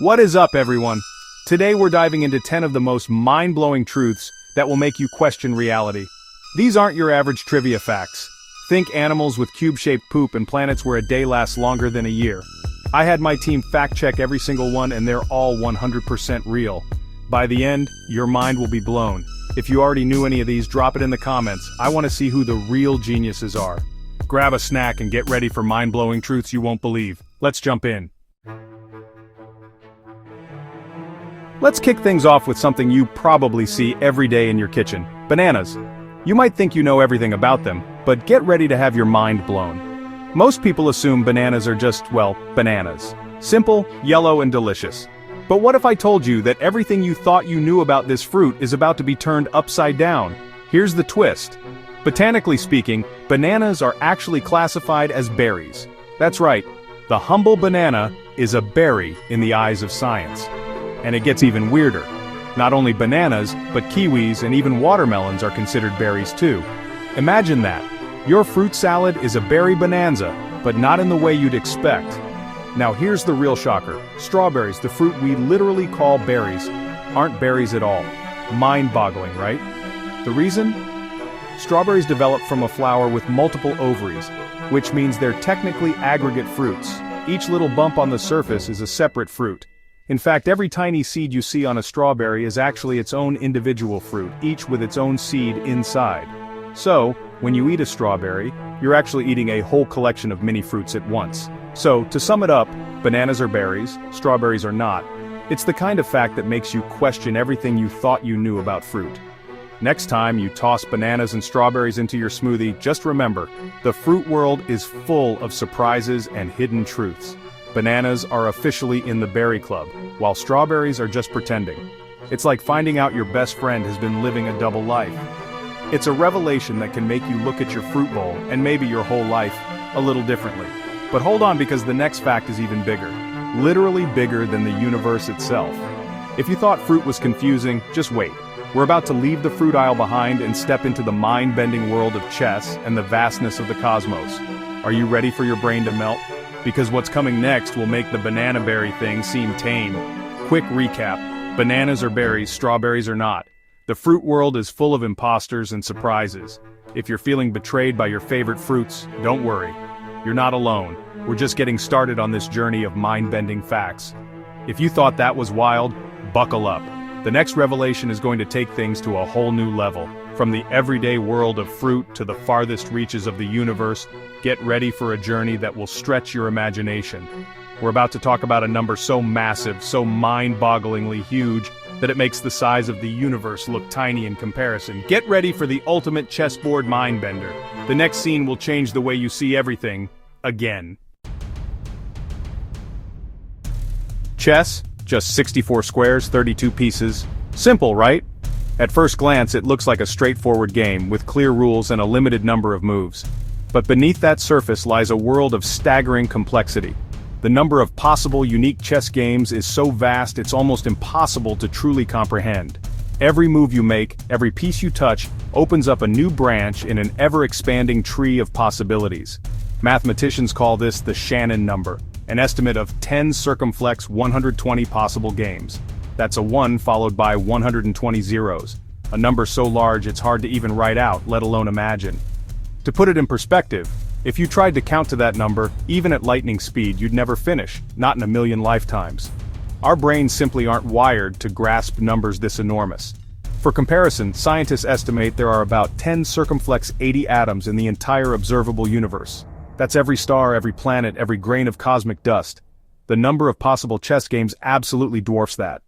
What is up, everyone? Today we're diving into 10 of the most mind-blowing truths that will make you question reality. These aren't your average trivia facts. Think animals with cube-shaped poop and planets where a day lasts longer than a year. I had my team fact-check every single one and they're all 100% real. By the end, your mind will be blown. If you already knew any of these, drop it in the comments. I want to see who the real geniuses are. Grab a snack and get ready for mind-blowing truths you won't believe. Let's jump in. Let's kick things off with something you probably see every day in your kitchen: bananas. You might think you know everything about them, but get ready to have your mind blown. Most people assume bananas are just, well, bananas. Simple, yellow, and delicious. But what if I told you that everything you thought you knew about this fruit is about to be turned upside down? Here's the twist. Botanically speaking, bananas are actually classified as berries. That's right, the humble banana is a berry in the eyes of science. And it gets even weirder. Not only bananas, but kiwis and even watermelons are considered berries too. Imagine that. Your fruit salad is a berry bonanza, but not in the way you'd expect. Now here's the real shocker. Strawberries, the fruit we literally call berries, aren't berries at all. Mind-boggling, right? The reason? Strawberries develop from a flower with multiple ovaries, which means they're technically aggregate fruits. Each little bump on the surface is a separate fruit. In fact, every tiny seed you see on a strawberry is actually its own individual fruit, each with its own seed inside. So, when you eat a strawberry, you're actually eating a whole collection of mini fruits at once. So, to sum it up, bananas are berries, strawberries are not. It's the kind of fact that makes you question everything you thought you knew about fruit. Next time you toss bananas and strawberries into your smoothie, just remember, the fruit world is full of surprises and hidden truths. Bananas are officially in the berry club, while strawberries are just pretending. It's like finding out your best friend has been living a double life. It's a revelation that can make you look at your fruit bowl, and maybe your whole life, a little differently. But hold on, because the next fact is even bigger. Literally bigger than the universe itself. If you thought fruit was confusing, just wait. We're about to leave the fruit aisle behind and step into the mind-bending world of chess and the vastness of the cosmos. Are you ready for your brain to melt? Because what's coming next will make the banana berry thing seem tame. Quick recap: bananas are berries, strawberries are not. The fruit world is full of imposters and surprises. If you're feeling betrayed by your favorite fruits, don't worry. You're not alone. We're just getting started on this journey of mind-bending facts. If you thought that was wild, buckle up. The next revelation is going to take things to a whole new level. From the everyday world of fruit to the farthest reaches of the universe, get ready for a journey that will stretch your imagination. We're about to talk about a number so massive, so mind-bogglingly huge, that it makes the size of the universe look tiny in comparison. Get ready for the ultimate chessboard mind-bender. The next scene will change the way you see everything, again. Chess? Just 64 squares, 32 pieces. Simple, right? At first glance, it looks like a straightforward game, with clear rules and a limited number of moves. But beneath that surface lies a world of staggering complexity. The number of possible unique chess games is so vast it's almost impossible to truly comprehend. Every move you make, every piece you touch, opens up a new branch in an ever-expanding tree of possibilities. Mathematicians call this the Shannon number, an estimate of 10 circumflex 120 possible games. That's a 1 followed by 120 zeros. A number so large it's hard to even write out, let alone imagine. To put it in perspective, if you tried to count to that number, even at lightning speed, you'd never finish, not in a million lifetimes. Our brains simply aren't wired to grasp numbers this enormous. For comparison, scientists estimate there are about 10 circumflex 80 atoms in the entire observable universe. That's every star, every planet, every grain of cosmic dust. The number of possible chess games absolutely dwarfs that.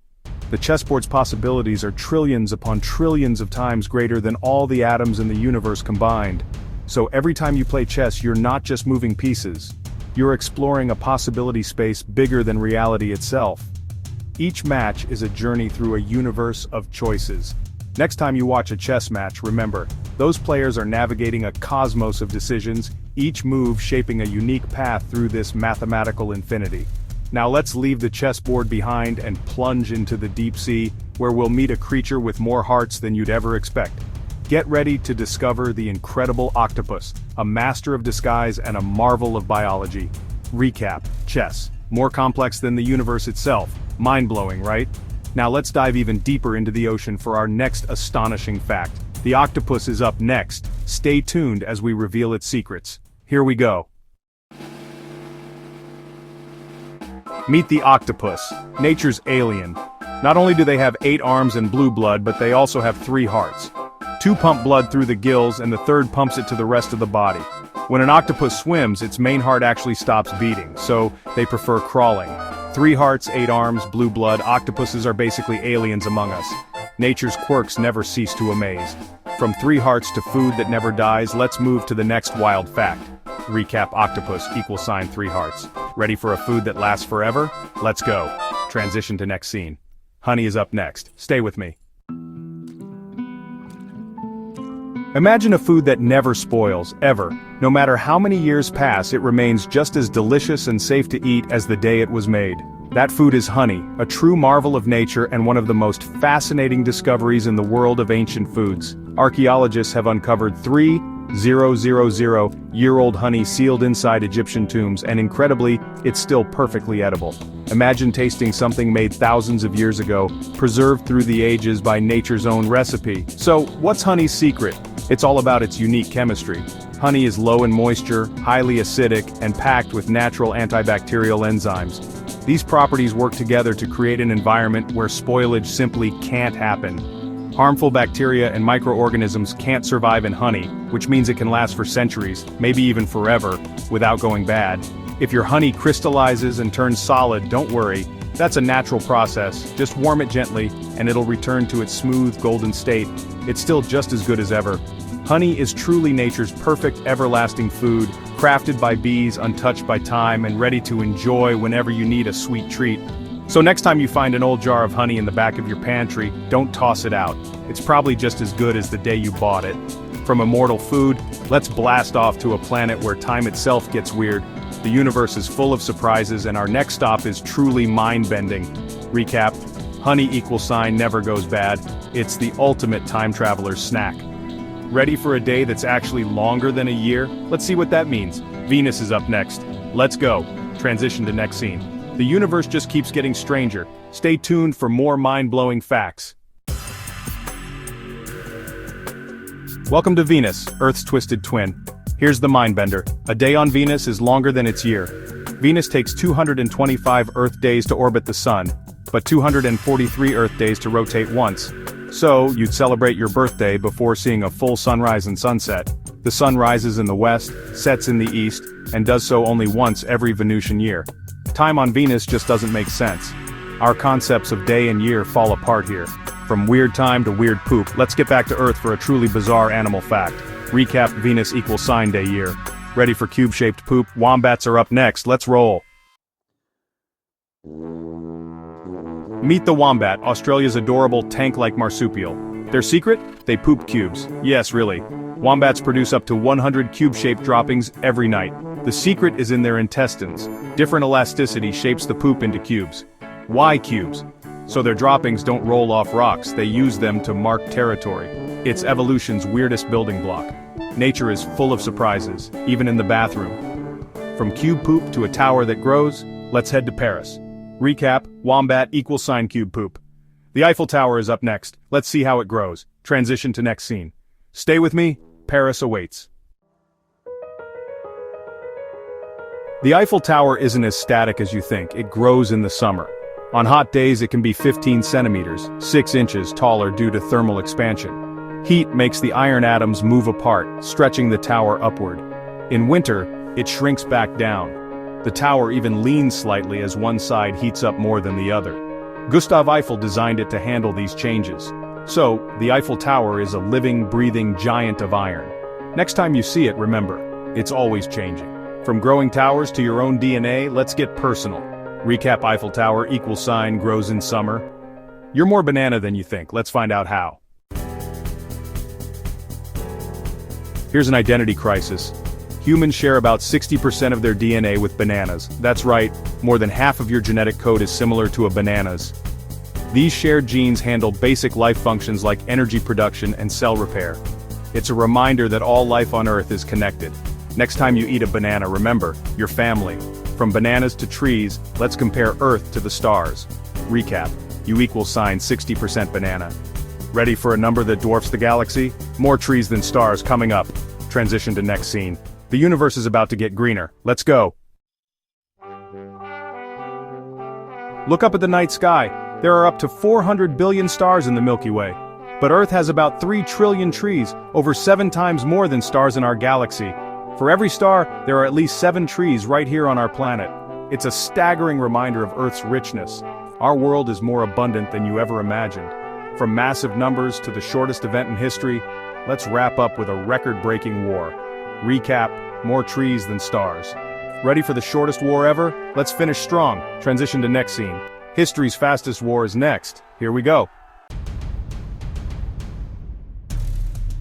The chessboard's possibilities are trillions upon trillions of times greater than all the atoms in the universe combined. So every time you play chess, you're not just moving pieces. You're exploring a possibility space bigger than reality itself. Each match is a journey through a universe of choices. Next time you watch a chess match, remember, those players are navigating a cosmos of decisions, each move shaping a unique path through this mathematical infinity. Now let's leave the chessboard behind and plunge into the deep sea, where we'll meet a creature with more hearts than you'd ever expect. Get ready to discover the incredible octopus, a master of disguise and a marvel of biology. Recap: chess, more complex than the universe itself, Mind-blowing, right? Now let's dive even deeper into the ocean for our next astonishing fact. The octopus is up next. Stay tuned as we reveal its secrets. Here we go. Meet the octopus, nature's alien. Not only do they have 8 arms and blue blood, but they also have 3 hearts. 2 pump blood through the gills and the third pumps it to the rest of the body. When an octopus swims, its main heart actually stops beating, so they prefer crawling. 3 hearts, 8 arms, blue blood, octopuses are basically aliens among us. Nature's quirks never cease to amaze. From 3 hearts to food that never dies, let's move to the next wild fact. Recap: octopus = 3 hearts. Ready for a food that lasts forever? Let's go. Transition to next scene. Honey is up next. Stay with me. Imagine a food that never spoils, ever. No matter how many years pass, it remains just as delicious and safe to eat as the day it was made. That food is honey, a true marvel of nature and one of the most fascinating discoveries in the world of ancient foods. Archaeologists have uncovered 3,000-year-old honey sealed inside Egyptian tombs, and incredibly, it's still perfectly edible. Imagine tasting something made thousands of years ago, preserved through the ages by nature's own recipe. So, what's honey's secret? It's all about its unique chemistry. Honey is low in moisture, highly acidic, and packed with natural antibacterial enzymes. These properties work together to create an environment where spoilage simply can't happen. Harmful bacteria and microorganisms can't survive in honey, which means it can last for centuries, maybe even forever, without going bad. If your honey crystallizes and turns solid, don't worry. That's a natural process. Just warm it gently, and it'll return to its smooth, golden state. It's still just as good as ever. Honey is truly nature's perfect, everlasting food, crafted by bees, untouched by time, and ready to enjoy whenever you need a sweet treat. So next time you find an old jar of honey in the back of your pantry, don't toss it out. It's probably just as good as the day you bought it. From immortal food, let's blast off to a planet where time itself gets weird. The universe is full of surprises, and our next stop is truly mind-bending. Recap: honey = never goes bad. It's the ultimate time traveler's snack. Ready for a day that's actually longer than a year? Let's see what that means. Venus is up next. Let's go. Transition to next scene. The universe just keeps getting stranger. Stay tuned for more mind-blowing facts. Welcome to Venus, Earth's twisted twin. Here's the mindbender. A day on Venus is longer than its year. Venus takes 225 Earth days to orbit the Sun, but 243 Earth days to rotate once. So, you'd celebrate your birthday before seeing a full sunrise and sunset. The sun rises in the west, sets in the east, and does so only once every Venusian year. Time on Venus just doesn't make sense. Our concepts of day and year fall apart here. From weird time to weird poop, let's get back to Earth for a truly bizarre animal fact. Recap: Venus = day year. Ready for cube-shaped poop? Wombats are up next, let's roll. Meet the wombat, Australia's adorable tank-like marsupial. Their secret? They poop cubes. Yes, really. Wombats produce up to 100 cube-shaped droppings every night. The secret is in their intestines. Different elasticity shapes the poop into cubes. Why cubes? So their droppings don't roll off rocks, they use them to mark territory. It's evolution's weirdest building block. Nature is full of surprises, even in the bathroom. From cube poop to a tower that grows, let's head to Paris. Recap: wombat = cube poop. The Eiffel Tower is up next. Let's see how it grows. Transition to next scene. Stay with me, Paris awaits. The Eiffel Tower isn't as static as you think. It grows in the summer. On hot days it can be 15 centimeters, 6 inches taller due to thermal expansion. Heat makes the iron atoms move apart, stretching the tower upward. In winter, it shrinks back down. The tower even leans slightly as one side heats up more than the other. Gustav Eiffel designed it to handle these changes. So, the Eiffel Tower is a living, breathing giant of iron. Next time you see it, remember, it's always changing. From growing towers to your own DNA, let's get personal. Recap: Eiffel Tower = grows in summer. You're more banana than you think, let's find out how. Here's an identity crisis. Humans share about 60% of their DNA with bananas. That's right, more than half of your genetic code is similar to a banana's. These shared genes handle basic life functions like energy production and cell repair. It's a reminder that all life on Earth is connected. Next time you eat a banana, remember, your family. From bananas to trees, let's compare Earth to the stars. Recap. You equal sign 60% banana. Ready for a number that dwarfs the galaxy? More trees than stars coming up. Transition to next scene. The universe is about to get greener. Let's go. Look up at the night sky. There are up to 400 billion stars in the Milky Way. But Earth has about 3 trillion trees, over 7 times more than stars in our galaxy. For every star, there are at least 7 trees right here on our planet. It's a staggering reminder of Earth's richness. Our world is more abundant than you ever imagined. From massive numbers to the shortest event in history, let's wrap up with a record-breaking war. Recap, more trees than stars. Ready for the shortest war ever? Let's finish strong. Transition to next scene. History's fastest war is next. Here we go.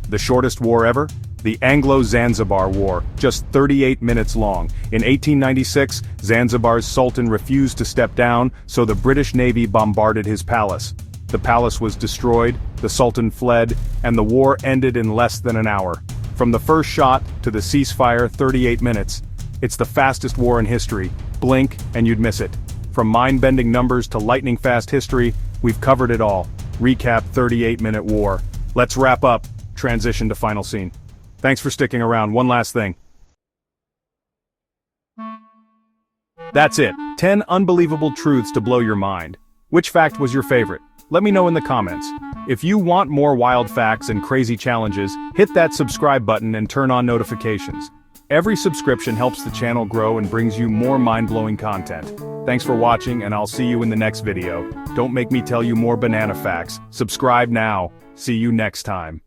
The shortest war ever? The Anglo-Zanzibar War, just 38 minutes long. In 1896, Zanzibar's Sultan refused to step down, so the British Navy bombarded his palace. The palace was destroyed, the Sultan fled, and the war ended in less than an hour. From the first shot to the ceasefire, 38 minutes. It's the fastest war in history. Blink, and you'd miss it. From mind-bending numbers to lightning-fast history, we've covered it all. Recap 38-minute war. Let's wrap up. Transition to final scene. Thanks for sticking around. One last thing. That's it. 10 unbelievable truths to blow your mind. Which fact was your favorite? Let me know in the comments. If you want more wild facts and crazy challenges, hit that subscribe button and turn on notifications. Every subscription helps the channel grow and brings you more mind-blowing content. Thanks for watching, and I'll see you in the next video. Don't make me tell you more banana facts. Subscribe now. See you next time.